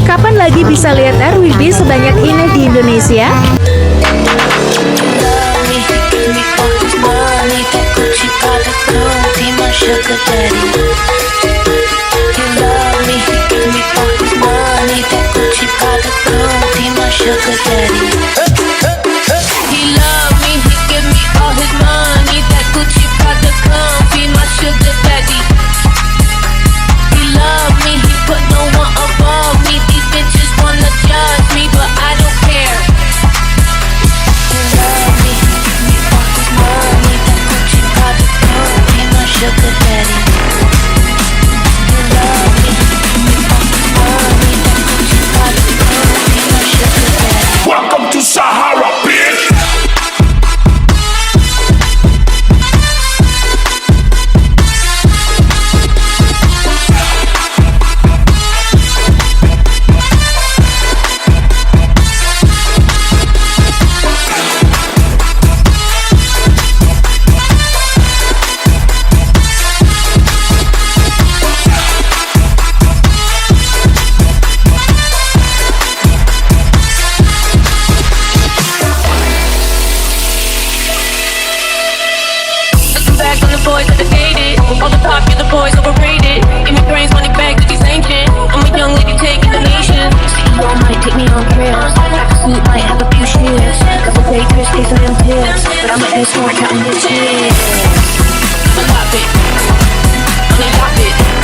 Kapan lagi bisa lihat RWB sebanyak ini di Indonesia? All the popular boys overrated. Give me brains, money back, cookies ancient. I'm a young lady taking the nation. CEO might take me on trips. Suit might have a few shifts. Couple day trips, take some tips. But I'm an escort counting this shit. I'm a top it. I'm a top it.